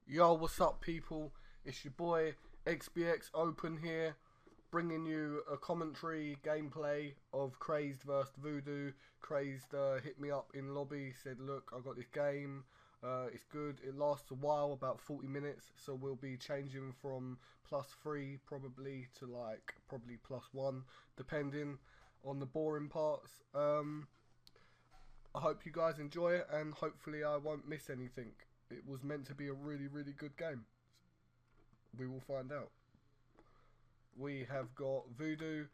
Yo, what's up, people? It's your boy XBX Open here, bringing you a commentary gameplay of Crazed vs Voodoo. Crazed hit me up in lobby, said, "Look, I got this game. It's good. It lasts a while, about 40 minutes. So we'll be changing from +3 probably to like probably +1, depending on the boring parts. I hope you guys enjoy it, and hopefully I won't miss anything. It was meant to be a really, really good game. We will find out. We have got Voodoo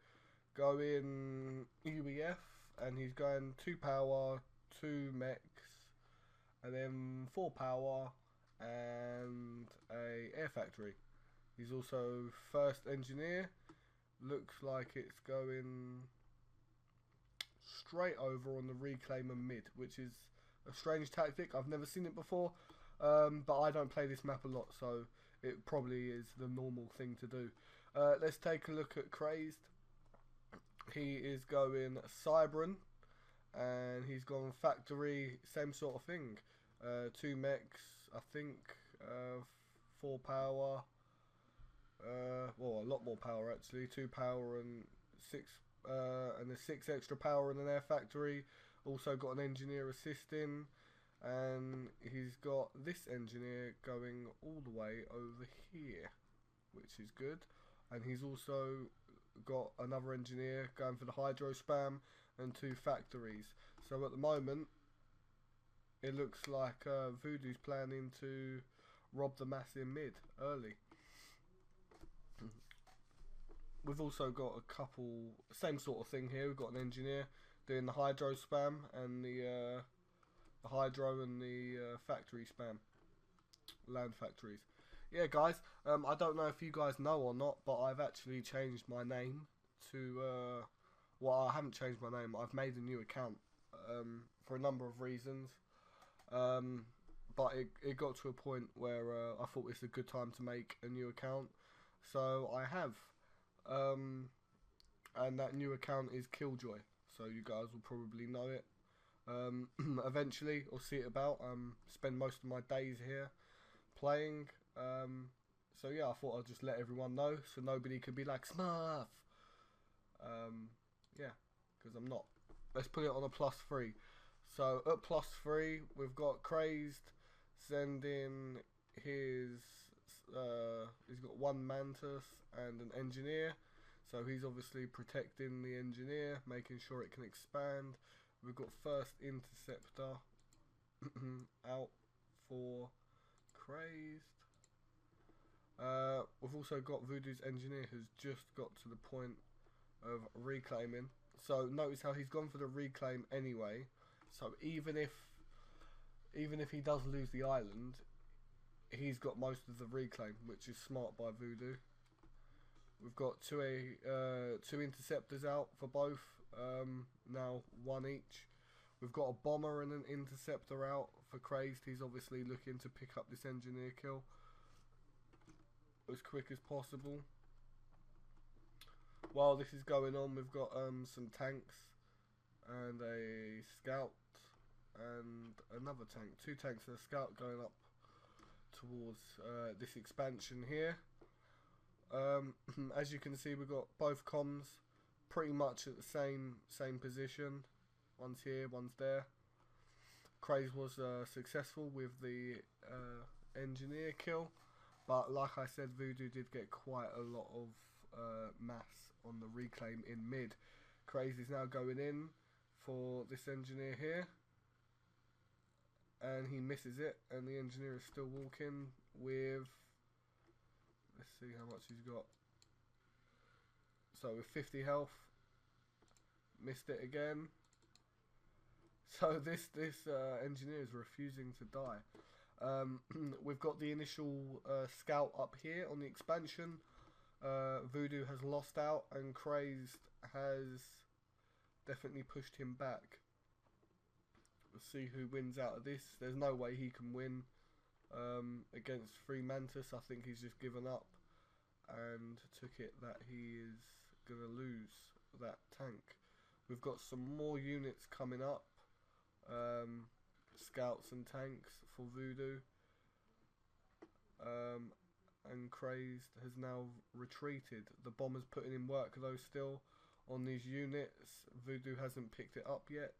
going UEF, and he's going 2 power, 2 mechs, and then 4 power, and a air factory. He's also first engineer. Looks like it's going straight over on the reclaimer mid, which is a strange tactic. I've never seen it before, but I don't play this map a lot, so it probably is the normal thing to do. Let's take a look at Crazed. He is going Cybran, and he's gone factory, same sort of thing. 2 mechs, I think, 4 power, well, a lot more power actually, 2 power and 6 and a 6 extra power in an air factory. Also got an engineer assisting, and he's got this engineer going all the way over here, which is good. And he's also got another engineer going for the hydro spam and 2 factories. So at the moment, it looks like Voodoo's planning to rob the mass in mid early. We've also got a couple, same sort of thing here. We've got an engineer doing the hydro spam and the hydro and the factory spam, land factories. Yeah, guys, I don't know if you guys know or not, but I've actually changed my name to, well, I haven't changed my name. I've made a new account for a number of reasons. But it got to a point where I thought it's a good time to make a new account. So I have. And that new account is KillJoy. So you guys will probably know it eventually, or see it about. Spend most of my days here playing. So yeah, I thought I'd just let everyone know, so nobody could be like, Smurf. Yeah, because I'm not. Let's put it on a +3. So at +3, we've got Crazed sending his. He's got 1 mantis and an engineer. So he's obviously protecting the engineer, making sure it can expand. We've got first interceptor out for Crazed. We've also got Voodoo's engineer, who's just got to the point of reclaiming. So notice how he's gone for the reclaim anyway. So even if he does lose the island, he's got most of the reclaim, which is smart by Voodoo. We've got two interceptors out for both, now 1 each. We've got a bomber and an interceptor out for Crazed. He's obviously looking to pick up this engineer kill as quick as possible. While this is going on, we've got some tanks and a scout and another tank. 2 tanks and a scout going up towards this expansion here. As you can see, we've got both comms pretty much at the same position. One's here, one's there. Crazed was successful with the engineer kill, but like I said, Voodoo did get quite a lot of mass on the reclaim in mid. Crazed is now going in for this engineer here, and he misses it, and the engineer is still walking with, let's see how much he's got. So with 50 health, missed it again. So this engineer is refusing to die. We've got the initial scout up here on the expansion. Voodoo has lost out, and Crazed has definitely pushed him back. We'll see who wins out of this. There's no way he can win against 3 mantis. I think he's just given up and took it that he is going to lose that tank. We've got some more units coming up. Scouts and tanks for Voodoo. and Crazed has now retreated. The bomber's putting in work though still on these units. Voodoo hasn't picked it up yet.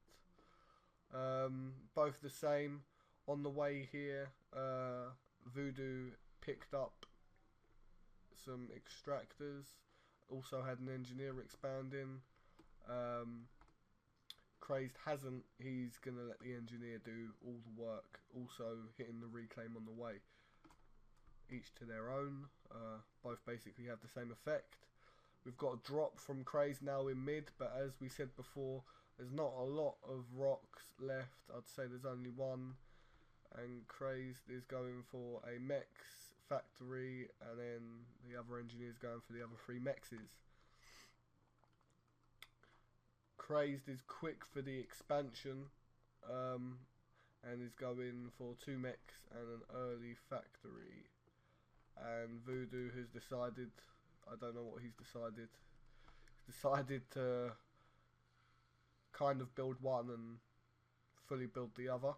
Both the same. On the way here, Voodoo picked up some extractors. Also had an engineer expanding. Crazed hasn't. He's going to let the engineer do all the work. Also hitting the reclaim on the way. Each to their own. Both basically have the same effect. We've got a drop from Crazed now in mid, but as we said before, there's not a lot of rocks left. I'd say there's only one. And Crazed is going for a mechs factory, and then the other engineer's going for the other 3 mexes. Crazed is quick for the expansion, and is going for 2 mechs and an early factory. And Voodoo has decided, I don't know what he's decided. He's decided to kind of build one and fully build the other.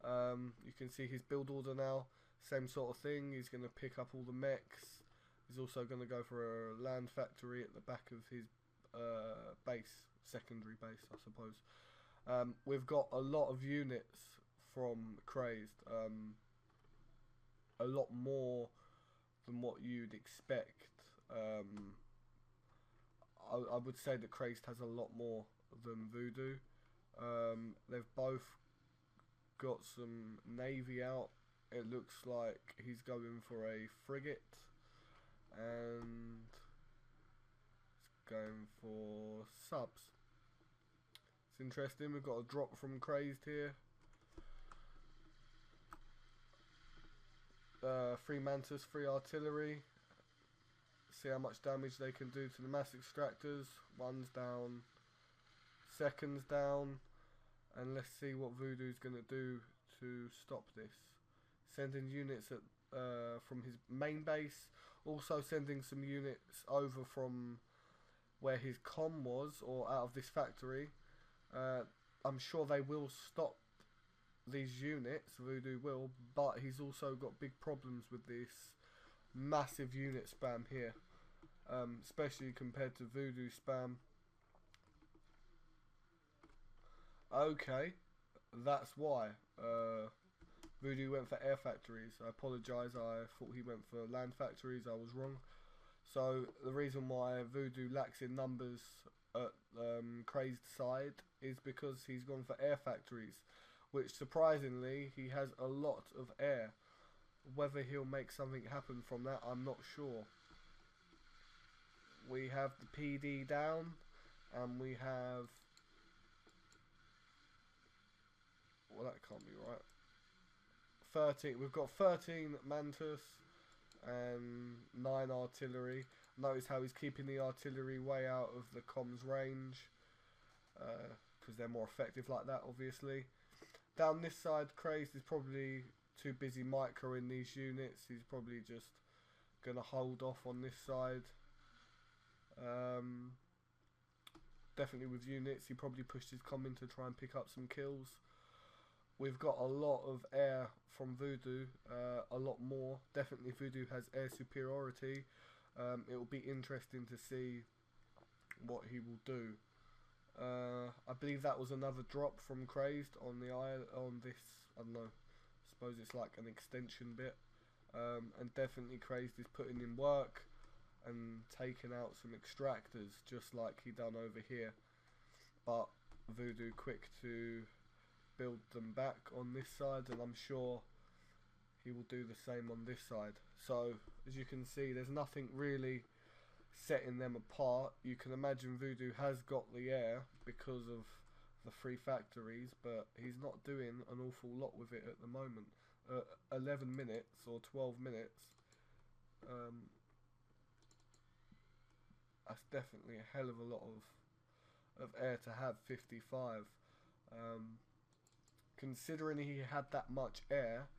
You can see his build order now, same sort of thing. He's going to pick up all the mechs. He's also going to go for a land factory at the back of his base, secondary base I suppose. We've got a lot of units from Crazed, a lot more than what you'd expect. I would say that Crazed has a lot more than Voodoo. They've both got some navy out. It looks like he's going for a frigate, and he's going for subs. It's interesting. We've got a drop from Crazed here. 3 Mantis, 3 artillery. See how much damage they can do to the mass extractors. One's down, second's down, and let's see what Voodoo's going to do to stop this. Sending units at, from his main base, also sending some units over from where his comm was, or out of this factory. I'm sure they will stop these units, Voodoo will, but he's also got big problems with this massive unit spam here, especially compared to Voodoo spam. Okay, that's why Voodoo went for air factories. I apologise, I thought he went for land factories. I was wrong. So the reason why Voodoo lacks in numbers at Crazed side is because he's gone for air factories, which surprisingly he has a lot of air. Whether he'll make something happen from that, I'm not sure. We have the PD down, and we have, well, that can't be right. 13. We've got 13 Mantis and 9 artillery. Notice how he's keeping the artillery way out of the comms range, because they're more effective like that, obviously. Down this side, Crazed is probably too busy microing these units. He's probably just going to hold off on this side. Definitely with units, he probably pushed his comm in to try and pick up some kills. We've got a lot of air from Voodoo, a lot more. Definitely Voodoo has air superiority. It will be interesting to see what he will do. I believe that was another drop from Crazed on the on this, I don't know, I suppose it's like an extension bit. And definitely Crazed is putting in work and taking out some extractors just like he done over here. But Voodoo quick to build them back on this side, and I'm sure he will do the same on this side. So as you can see, there's nothing really setting them apart. You can imagine Voodoo has got the air because of the 3 factories, but he's not doing an awful lot with it at the moment. 11 minutes or 12 minutes, that's definitely a hell of a lot of air to have. 55. Considering he had that much air,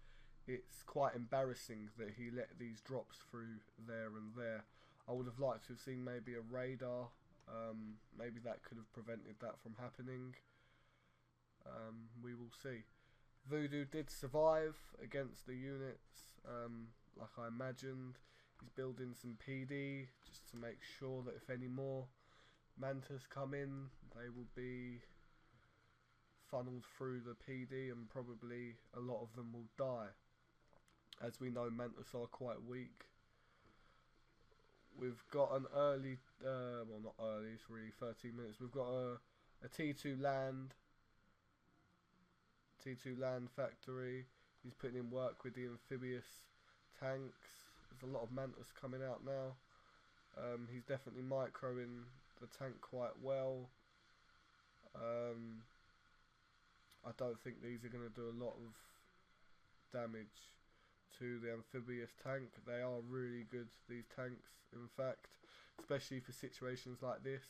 it's quite embarrassing that he let these drops through there and there. I would have liked to have seen maybe a radar. Maybe that could have prevented that from happening. We will see. Voodoo did survive against the units. like I imagined. He's building some PD just to make sure that if any more Mantis come in, they will be funneled through the PD, and probably a lot of them will die. As we know, Mantis are quite weak. We've got an early, well not early, it's really 13 minutes. We've got a T2 land factory. He's putting in work with the amphibious tanks. There's a lot of Mantis coming out now. He's definitely microing the tank quite well. I don't think these are going to do a lot of damage to the amphibious tank. They are really good, these tanks, in fact, especially for situations like this.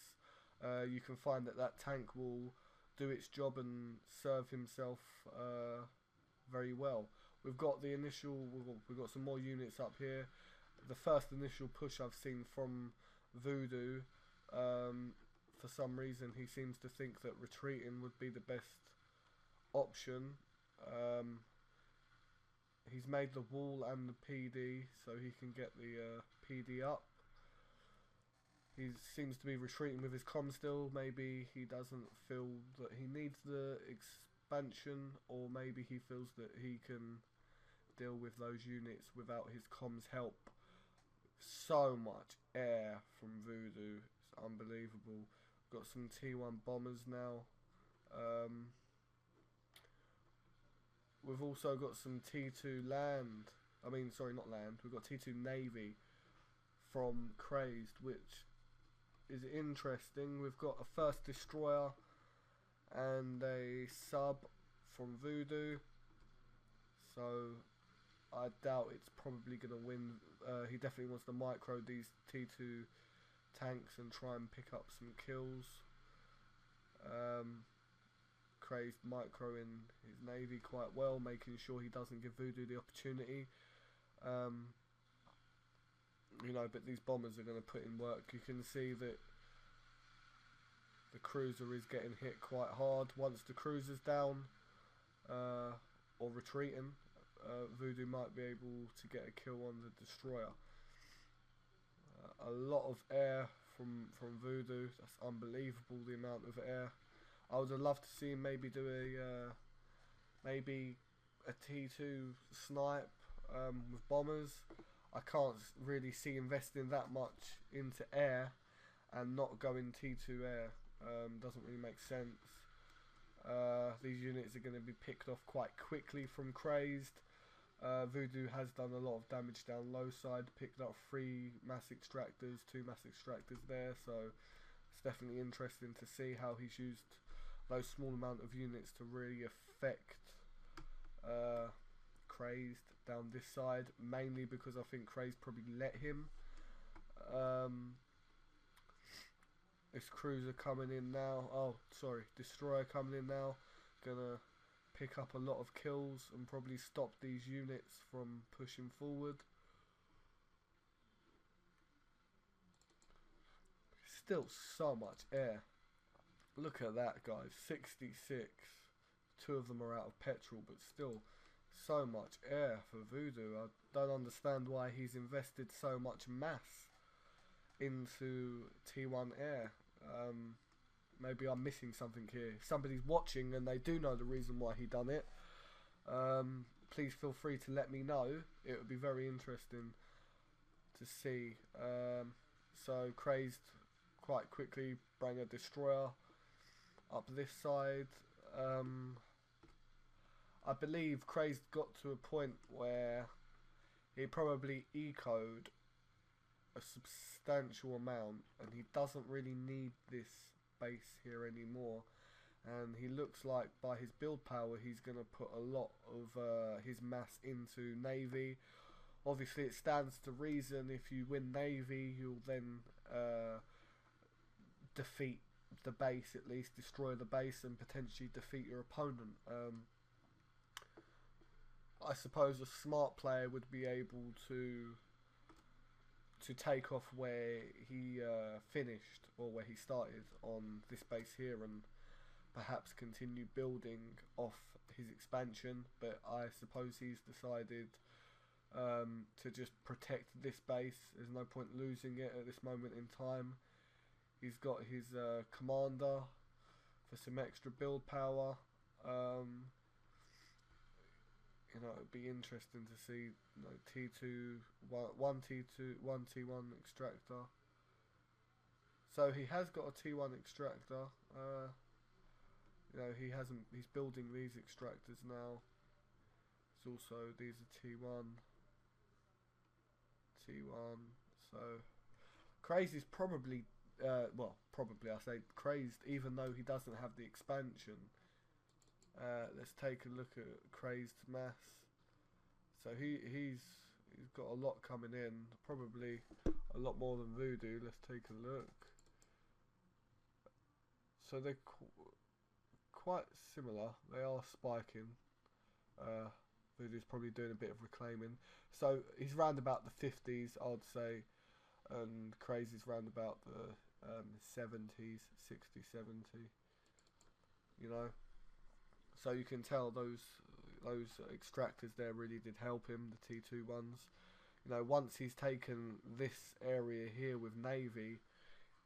You can find that that tank will do its job and serve himself very well. We've got the initial, we've got some more units up here. The first initial push I've seen from Voodoo, for some reason he seems to think that retreating would be the best option. He's made the wall and the PD so he can get the PD up. He seems to be retreating with his comm still. Maybe he doesn't feel that he needs the expansion, or maybe he feels that he can deal with those units without his comms help. So much air from Voodoo, it's unbelievable. Got some T1 bombers now. We've also got some T2 land. I mean, sorry, not land. We've got T2 Navy from Crazed, which is interesting. We've got a first destroyer and a sub from Voodoo. So I doubt it's probably going to win. He definitely wants to micro these T2 tanks and try and pick up some kills. Crazed microing his navy quite well, making sure he doesn't give Voodoo the opportunity. You know, but these bombers are going to put in work. You can see that the cruiser is getting hit quite hard. Once the cruiser's down or retreating, Voodoo might be able to get a kill on the destroyer. A lot of air from Voodoo. That's unbelievable, the amount of air. I would have loved to see him maybe do maybe a T2 snipe with bombers. I can't really see investing that much into air and not going T2 air. Doesn't really make sense. These units are going to be picked off quite quickly from Crazed. Voodoo has done a lot of damage down low side, picked up 3 mass extractors, 2 mass extractors there, so it's definitely interesting to see how he's used those small amount of units to really affect Crazed down this side, mainly because I think Crazed probably let him. This cruiser coming in now, oh sorry, destroyer coming in now, gonna pick up a lot of kills and probably stop these units from pushing forward. Still so much air. Look at that, guys. 66. 2 of them are out of petrol, but still so much air for Voodoo. I don't understand why he's invested so much mass into T1 air. Maybe I'm missing something here. If somebody's watching and they do know the reason why he done it, please feel free to let me know. It would be very interesting to see. So Crazed quite quickly bring a destroyer up this side. I believe Crazed got to a point where he probably ecoed a substantial amount and he doesn't really need this base here anymore, and he looks like by his build power he's going to put a lot of his mass into Navy. Obviously it stands to reason, if you win Navy you'll then defeat the base, at least destroy the base and potentially defeat your opponent. I suppose a smart player would be able to take off where he finished, or where he started on this base here, and perhaps continue building off his expansion, but I suppose he's decided to just protect this base. There's no point losing it at this moment in time. He's got his commander for some extra build power. You know, it'd be interesting to see, you know, T2, one T2, one T1 extractor. So he has got a T1 extractor. You know, he's building these extractors now. It's also, these are T1. So Crazed is probably, well, probably I say Crazed, even though he doesn't have the expansion. Let's take a look at Crazed mass. So he's got a lot coming in, probably a lot more than Voodoo. Let's take a look. So they're quite similar. They are spiking. Voodoo's probably doing a bit of reclaiming. So he's round about the 50s, I'd say, and Crazed is round about the 70s, 60, 70. You know. So you can tell those extractors there really did help him, the T2 ones. You know, once he's taken this area here with Navy,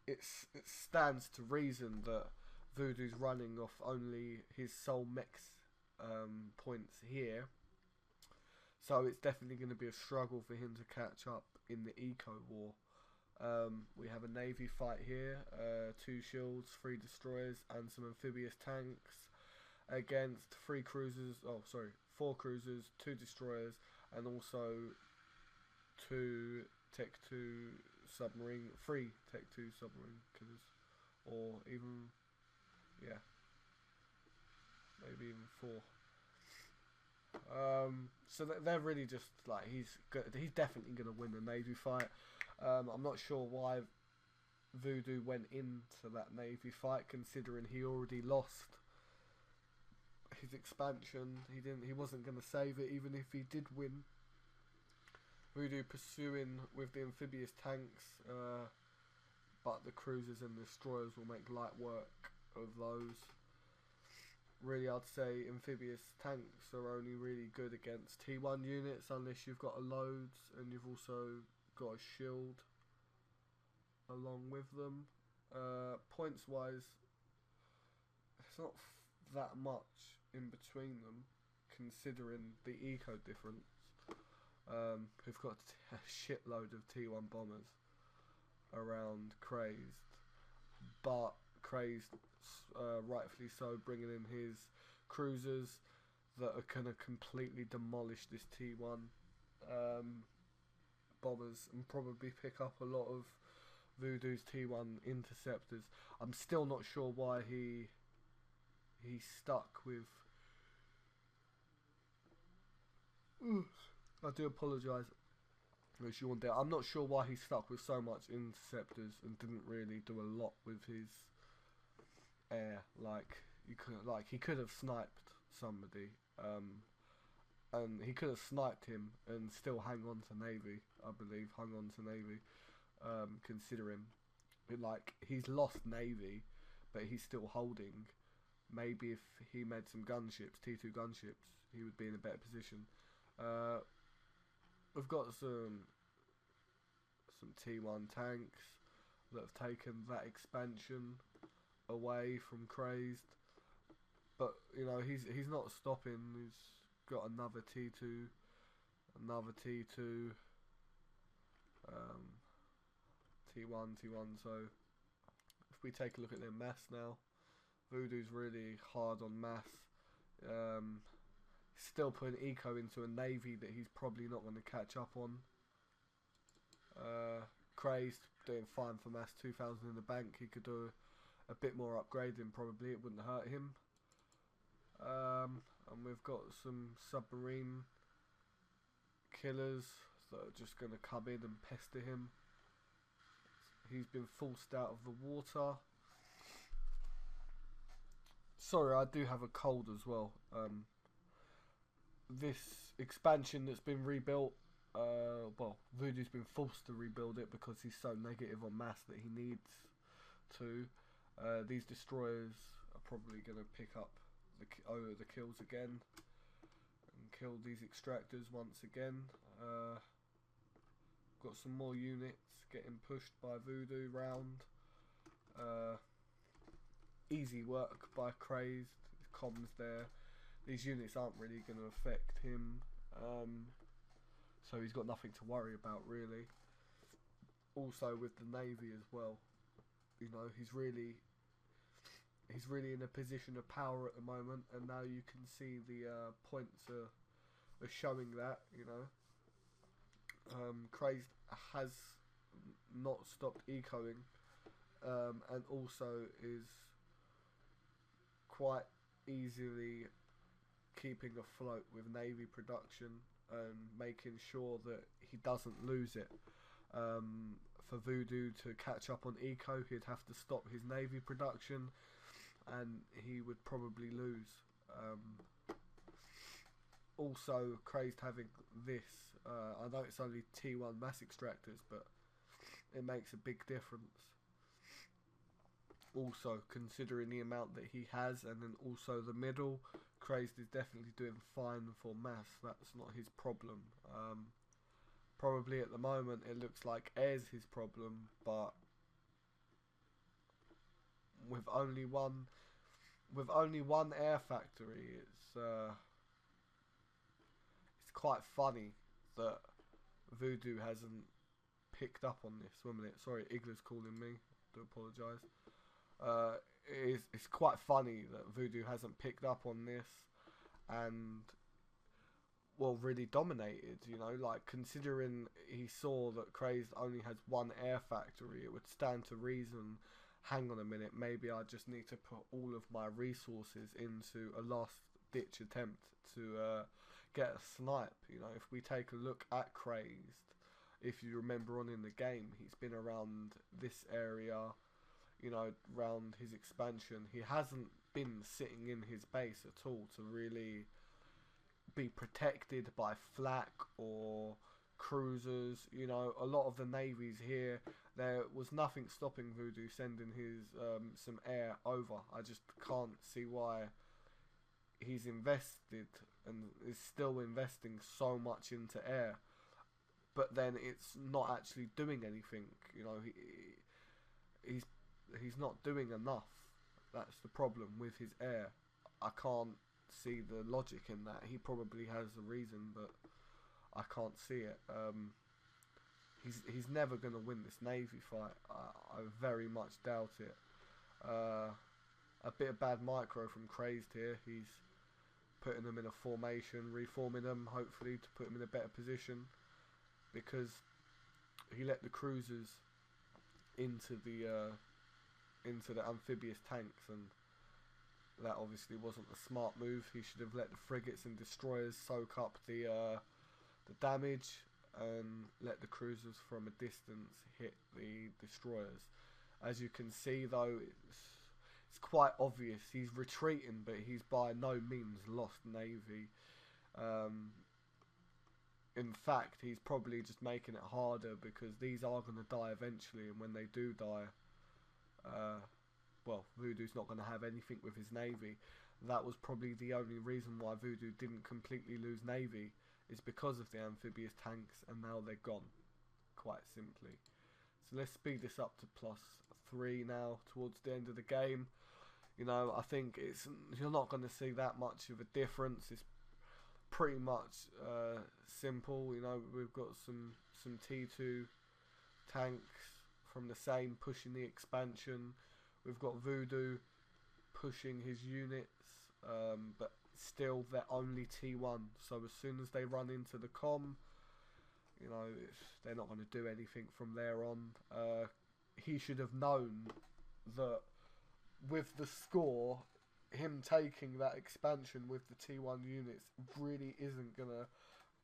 it stands to reason that Voodoo's running off only his sole mechs points here. So it's definitely going to be a struggle for him to catch up in the eco war. We have a Navy fight here, 2 shields, 3 destroyers and some amphibious tanks against 4 cruisers, 2 destroyers, and also 3 Tech 2 submarine killers, or even, yeah, maybe even 4. So they're really just like, he's definitely going to win the Navy fight. I'm not sure why Voodoo went into that Navy fight, considering he already lost his expansion. He wasn't going to save it, even if he did win. Voodoo pursuing with the amphibious tanks, but the cruisers and destroyers will make light work of those. Really, I'd say amphibious tanks are only really good against T1 units, unless you've got a loads and you've also got a shield along with them. Points wise, it's not that much in between them, considering the eco difference. We've got a shitload of T1 bombers around Crazed, but Crazed, rightfully so, bringing in his cruisers that are going to completely demolish this T1 bombers and probably pick up a lot of Voodoo's T1 interceptors. I'm still not sure why he stuck with. I do apologise. I'm not sure why he stuck with so much interceptors and didn't really do a lot with his air. He could have sniped somebody, and he could have sniped him and still hang on to Navy. I believe hung on to Navy, considering he's lost Navy, but he's still holding. Maybe if he made some gunships, T2 gunships, he would be in a better position. We've got some T1 tanks that have taken that expansion away from Crazed, but you know he's not stopping. He's got another T2, T1. So if we take a look at their mass now, Voodoo's really hard on mass. Still putting eco into a Navy that he's probably not going to catch up on. Crazed doing fine for mass, 2,000 in the bank. He could do a bit more upgrading, probably. It wouldn't hurt him. And we've got some submarine killers that are just going to come in and pester him. He's been forced out of the water. Sorry, I do have a cold as well. This expansion that's been rebuilt, well, Voodoo's been forced to rebuild it because he's so negative on mass that he needs to. These destroyers are probably going to pick up the kills again and kill these extractors once again. Got some more units getting pushed by Voodoo round. Easy work by Crazed. His comms there. These units aren't really going to affect him, so he's got nothing to worry about really. Also with the Navy as well, you know, he's really in a position of power at the moment, and now you can see the points are showing that, you know. Crazed has not stopped ecoing, and also is quite easily keeping afloat with Navy production and making sure that he doesn't lose it. For Voodoo to catch up on eco, he'd have to stop his Navy production, and he would probably lose. Also, Crazed having this, I know it's only T1 mass extractors, but it makes a big difference. Also, considering the amount that he has, and then also the middle, Crazed is definitely doing fine for mass. That's not his problem. Probably at the moment it looks like air's his problem, but with only one air factory, it's quite funny that Voodoo hasn't picked up on this. 1 minute, sorry, Igla's calling me. Do apologise. It's quite funny that Voodoo hasn't picked up on this and, well, really dominated, you know, like, considering he saw that Crazed only has one air factory, it would stand to reason, hang on a minute, maybe I just need to put all of my resources into a last ditch attempt to get a snipe. You know, if we take a look at Crazed, if you remember on in the game, he's been around this area, you know, around his expansion. He hasn't been sitting in his base at all to really be protected by flak or cruisers. You know, a lot of the navies here, there was nothing stopping Voodoo sending his some air over. I just can't see why he's invested and is still investing so much into air, but then it's not actually doing anything. You know, he's not doing enough. That's the problem with his air. I can't see the logic in that. He probably has a reason, but I can't see it. He's never going to win this Navy fight. I very much doubt it. A bit of bad micro from Crazed here. He's putting them in a formation, reforming them, hopefully to put them in a better position, because he let the cruisers into the amphibious tanks, and that obviously wasn't a smart move. He should have let the frigates and destroyers soak up the damage and let the cruisers from a distance hit the destroyers. As you can see, though, it's quite obvious he's retreating, but he's by no means lost Navy. In fact, he's probably just making it harder, because these are going to die eventually, and when they do die, well, Voodoo's not going to have anything with his Navy. That was probably the only reason why Voodoo didn't completely lose Navy, is because of the amphibious tanks, and now they're gone, quite simply. So let's speed this up to +3 now, towards the end of the game. You know, I think you're not going to see that much of a difference. It's pretty much simple. You know, we've got some T2 tanks from the same pushing the expansion. We've got Voodoo pushing his units, but still they're only T1. So as soon as they run into the comm, you know, they're not going to do anything from there on. He should have known that with the score, him taking that expansion with the T1 units really isn't going to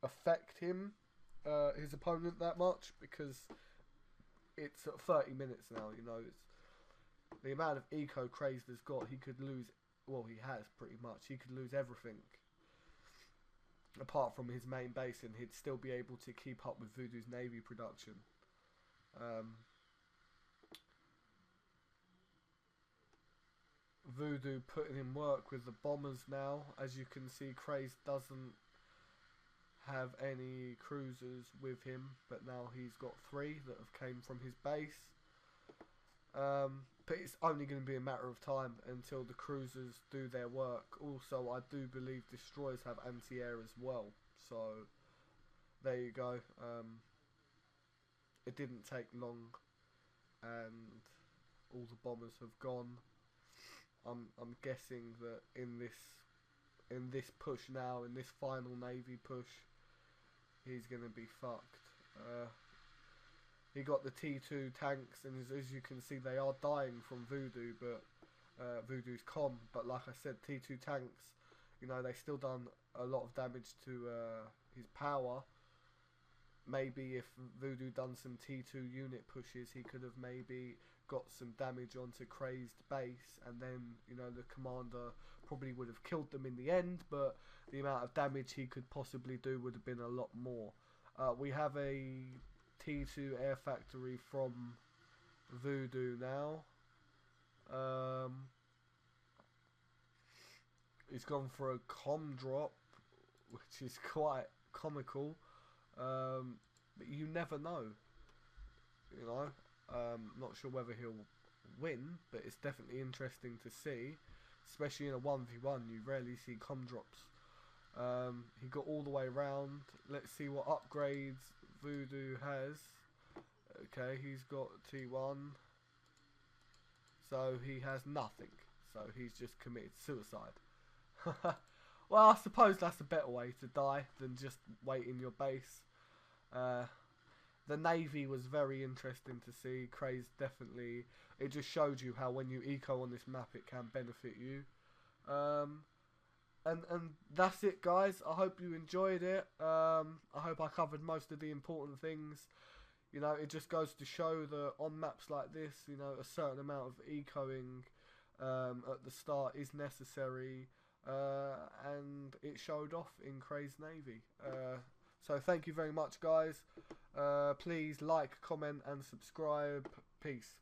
affect him, his opponent, that much, because it's at 30 minutes now. You know, it's the amount of eco Crazed has got. He could lose, well, he has pretty much. He could lose everything apart from his main base, and he'd still be able to keep up with Voodoo's Navy production. Voodoo putting in work with the bombers now. As you can see, Crazed doesn't have any cruisers with him, but now he's got 3 that have came from his base. But it's only going to be a matter of time until the cruisers do their work. Also, I do believe destroyers have anti-air as well. So, there you go. It didn't take long, and all the bombers have gone. I'm guessing that in this push now, in this final Navy push, he's going to be fucked. He got the T2 tanks, and as you can see, they are dying from Voodoo, but Voodoo's calm. But like I said, T2 tanks, you know, they still done a lot of damage to his power. Maybe if Voodoo done some T2 unit pushes, he could have maybe got some damage onto Crazed base, and then, you know, the commander probably would have killed them in the end, but the amount of damage he could possibly do would have been a lot more. We have a T2 air factory from Voodoo now. He's gone for a comm drop, which is quite comical. But you never know. You know, not sure whether he'll win, but it's definitely interesting to see. Especially in a 1v1, you rarely see comm drops. He got all the way around. Let's see what upgrades Voodoo has. Okay, he's got T1. So he has nothing. So he's just committed suicide. Well, I suppose that's a better way to die than just wait in your base. The Navy was very interesting to see. Crazed definitely. It just showed you how when you eco on this map it can benefit you. And that's it, guys. I hope you enjoyed it. I hope I covered most of the important things. You know, it just goes to show that on maps like this, you know, a certain amount of ecoing at the start is necessary. And it showed off in Crazed Navy. So thank you very much, guys. Please like, comment and subscribe. Peace.